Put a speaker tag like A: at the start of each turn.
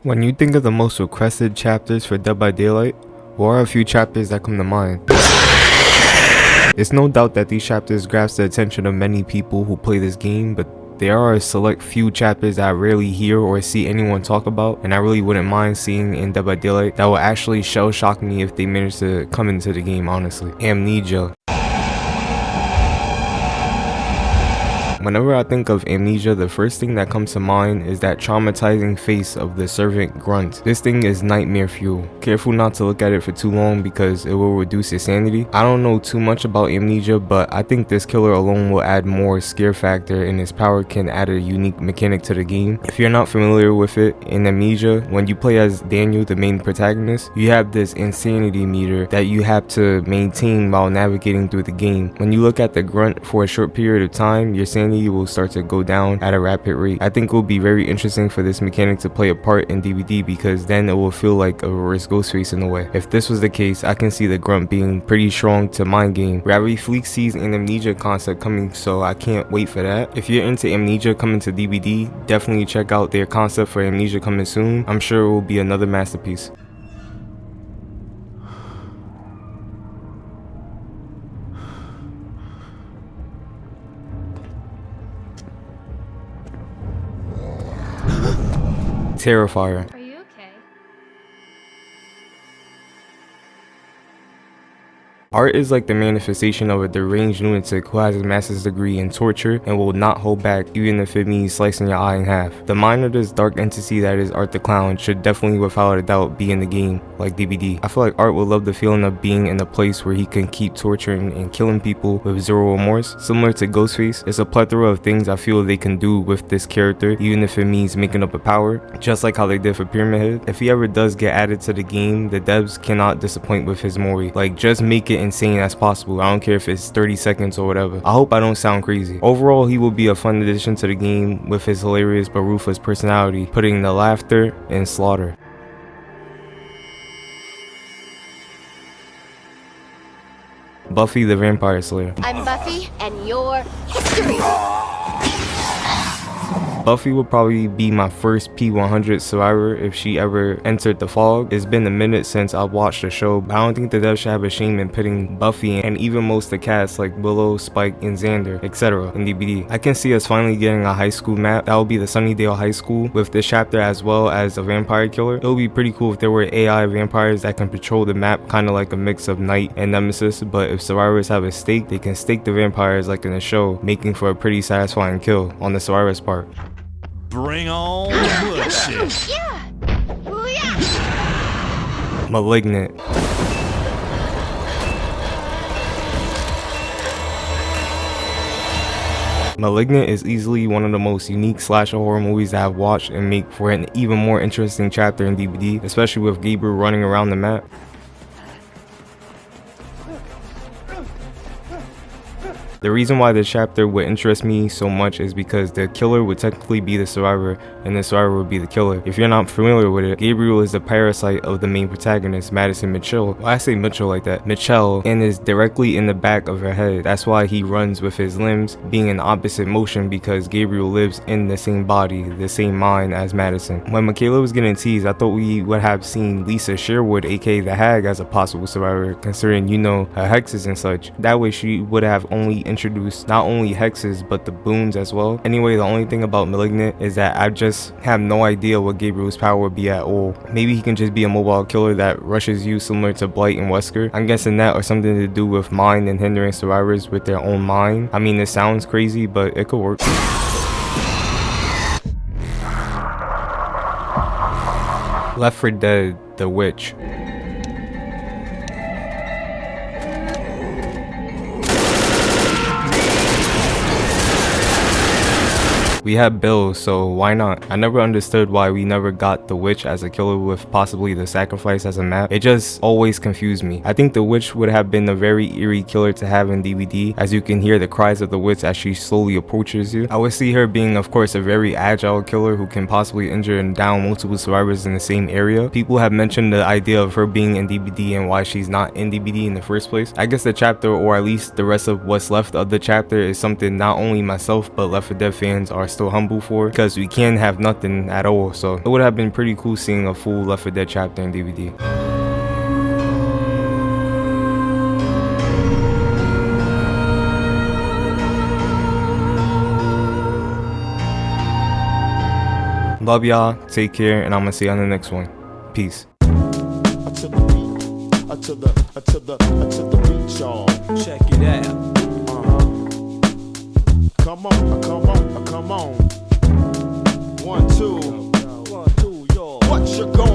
A: When you think of the most requested chapters for Dead by Daylight, what are a few chapters that come to mind? It's no doubt that these chapters grasp the attention of many people who play this game, but there are a select few chapters that I rarely hear or see anyone talk about, and I really wouldn't mind seeing in Dead by Daylight that will actually shell shock me if they manage to come into the game, honestly. Amnesia. Whenever I think of Amnesia, the first thing that comes to mind is that traumatizing face of the servant Grunt. This thing is nightmare fuel. Careful not to look at it for too long because it will reduce your sanity. I don't know too much about Amnesia, but I think this killer alone will add more scare factor, and his power can add a unique mechanic to the game. If you're not familiar with it, in Amnesia, when you play as Daniel, the main protagonist, you have this insanity meter that you have to maintain while navigating through the game. When you look at the Grunt for a short period of time, your sanity will start to go down at a rapid rate. I think it will be very interesting for this mechanic to play a part in DBD because then it will feel like a reverse Ghostface in a way. If this was the case, I can see the Grunt being pretty strong to mind game. Gravity Fleek sees an Amnesia concept coming, so I can't wait for that. If you're into Amnesia coming to DBD, definitely check out their concept for Amnesia coming soon. I'm sure it will be another masterpiece. Terrifier.
B: Are you okay?
A: Art is like the manifestation of a deranged lunatic who has a master's degree in torture and will not hold back even if it means slicing your eye in half. The mind of this dark entity that is Art the Clown should definitely without a doubt be in the game, like DBD. I feel like Art would love the feeling of being in a place where he can keep torturing and killing people with zero remorse. Similar to Ghostface, it's a plethora of things I feel they can do with this character, even if it means making up a power, just like how they did for Pyramid Head. If he ever does get added to the game, the devs cannot disappoint with his mori. Like, just make it insane as possible. I don't care if it's 30 seconds or whatever. I hope I don't sound crazy. Overall, he will be a fun addition to the game with his hilarious but ruthless personality, putting the laughter in slaughter. Buffy the Vampire Slayer.
B: I'm Buffy, and you're history.
A: Buffy would probably be my first P100 survivor if she ever entered the fog. It's been a minute since I watched the show, but I don't think the devs should have a shame in putting Buffy and even most of the cast like Willow, Spike, and Xander, etc. in DBD. I can see us finally getting a high school map. That would be the Sunnydale High School with this chapter as well as a vampire killer. It would be pretty cool if there were AI vampires that can patrol the map, kind of like a mix of Knight and Nemesis, but if survivors have a stake, they can stake the vampires like in the show, making for a pretty satisfying kill on the survivor's part.
C: Bring on the bloodshed.
B: Yeah. Ooh, yeah.
A: Malignant. Malignant is easily one of the most unique slasher horror movies that I've watched and make for an even more interesting chapter in DBD, especially with Gabriel running around the map. The reason why this chapter would interest me so much is because the killer would technically be the survivor and the survivor would be the killer. If you're not familiar with it, Gabriel is the parasite of the main protagonist, Madison Mitchell. Why I say Mitchell like that? Mitchell, and is directly in the back of her head. That's why he runs with his limbs being in opposite motion, because Gabriel lives in the same body, the same mind as Madison. When Michaela was getting teased, I thought we would have seen Lisa Sherwood, aka the Hag, as a possible survivor, considering, you know, her hexes and such. That way she would have only introduced not only hexes but the boons as well. Anyway, the only thing about Malignant is that I just have no idea what Gabriel's power would be at all. Maybe he can just be a mobile killer that rushes you similar to Blight and Wesker. I'm guessing that or something to do with mind and hindering survivors with their own mind. I mean, it sounds crazy, but it could work. Left 4 Dead, The Witch. We have Bill, so why not? I never understood why we never got the witch as a killer with possibly the sacrifice as a map. It just always confused me. I think the witch would have been a very eerie killer to have in DBD, as you can hear the cries of the witch as she slowly approaches you. I would see her being, of course, a very agile killer who can possibly injure and down multiple survivors in the same area. People have mentioned the idea of her being in DBD and why she's not in DBD in the first place. I guess the chapter, or at least the rest of what's left of the chapter, is something not only myself but Left 4 Dead fans are still humble for, because we can't have nothing at all. So it would have been pretty cool seeing a full Left 4 Dead chapter in DVD. Love y'all, take care, and I'm gonna see you on the next one. Peace.
D: To the beat, y'all.
C: Check it out.
D: Come on. 1, 2. What you going?